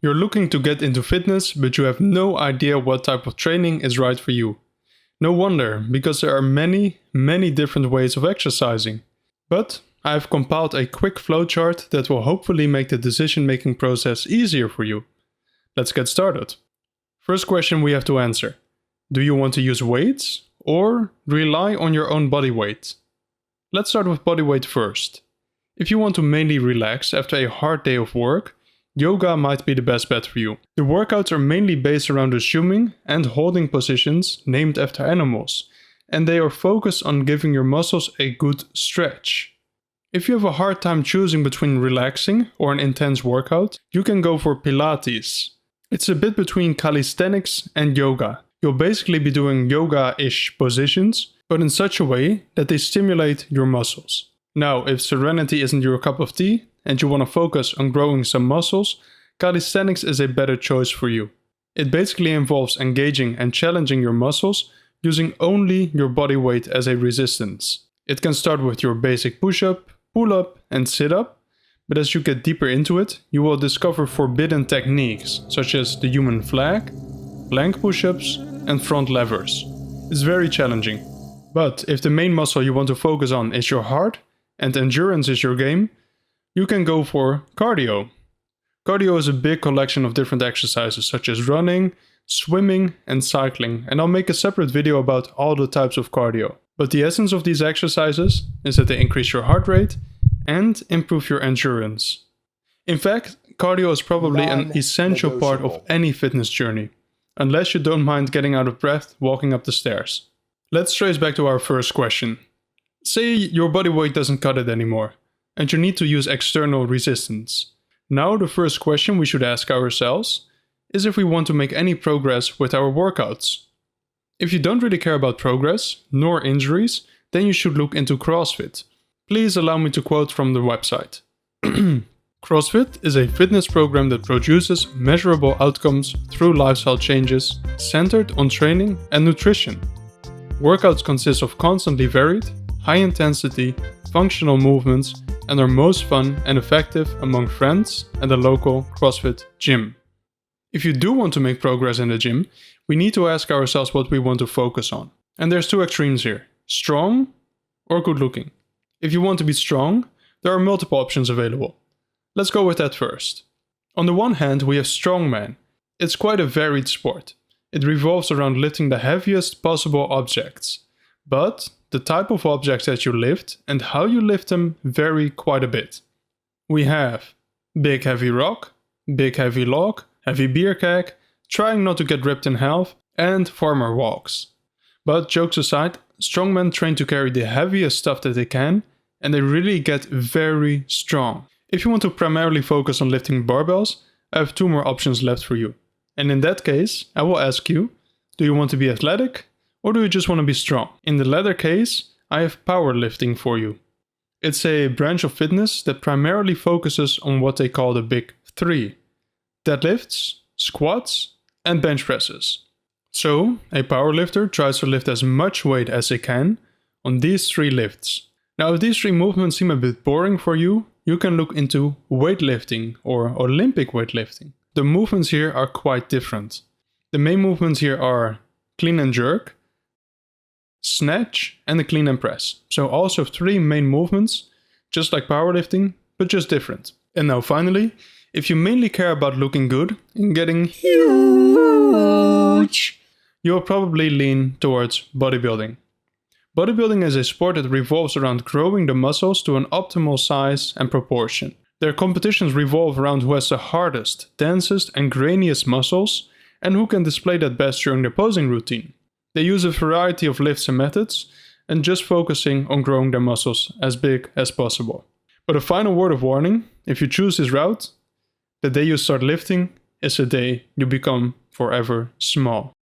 You're looking to get into fitness, but you have no idea what type of training is right for you. No wonder, because there are many different ways of exercising. But I have compiled a quick flowchart that will hopefully make the decision-making process easier for you. Let's get started. First question we have to answer. Do you want to use weights or rely on your own body weight? Let's start with body weight first. If you want to mainly relax after a hard day of work, yoga might be the best bet for you. The workouts are mainly based around assuming and holding positions named after animals, and they are focused on giving your muscles a good stretch. If you have a hard time choosing between relaxing or an intense workout, you can go for Pilates. It's a bit between calisthenics and yoga. You'll basically be doing yoga-ish positions, but in such a way that they stimulate your muscles. Now, if serenity isn't your cup of tea, and you want to focus on growing some muscles, calisthenics is a better choice for you. It basically involves engaging and challenging your muscles using only your body weight as a resistance. It can start with your basic push-up, pull-up and sit-up, but as you get deeper into it, you will discover forbidden techniques such as the human flag, plank push-ups and front levers. It's very challenging. But if the main muscle you want to focus on is your heart and endurance is your game, you can go for cardio. Cardio is a big collection of different exercises such as running, swimming and cycling, and I'll make a separate video about all the types of cardio. But the essence of these exercises is that they increase your heart rate and improve your endurance. In fact, cardio is probably an essential part of any fitness journey, unless you don't mind getting out of breath walking up the stairs. Let's trace back to our first question. Say your body weight doesn't cut it anymore, and you need to use external resistance. Now the first question we should ask ourselves is if we want to make any progress with our workouts. If you don't really care about progress, nor injuries, then you should look into CrossFit. Please allow me to quote from the website. CrossFit is a fitness program that produces measurable outcomes through lifestyle changes centered on training and nutrition. Workouts consist of constantly varied, high-intensity, functional movements and are most fun and effective among friends at a local CrossFit gym. If you do want to make progress in the gym, we need to ask ourselves what we want to focus on. And there's two extremes here, strong or good looking. If you want to be strong, there are multiple options available. Let's go with that first. On the one hand, we have strongman. It's quite a varied sport. It revolves around lifting the heaviest possible objects. But the type of objects that you lift and how you lift them vary quite a bit. We have big heavy rock, big heavy log, heavy beer keg, trying not to get ripped in half, and farmer walks. But jokes aside, strongmen train to carry the heaviest stuff that they can, and they really get very strong. If you want to primarily focus on lifting barbells, I have two more options left for you. And in that case, I will ask you, do you want to be athletic? Or do you just want to be strong? In the latter case, I have powerlifting for you. It's a branch of fitness that primarily focuses on what they call the big three: deadlifts, squats, and bench presses. So, a powerlifter tries to lift as much weight as they can on these three lifts. Now, if these three movements seem a bit boring for you, you can look into weightlifting or Olympic weightlifting. The movements here are quite different. The main movements here are clean and jerk, snatch and the clean and press. So also three main movements, just like powerlifting, but just different. And now finally, if you mainly care about looking good and getting huge, you'll probably lean towards bodybuilding. Bodybuilding is a sport that revolves around growing the muscles to an optimal size and proportion. Their competitions revolve around who has the hardest, densest and grainiest muscles and who can display that best during their posing routine. They use a variety of lifts and methods and just focusing on growing their muscles as big as possible. But a final word of warning, if you choose this route, the day you start lifting is the day you become forever small.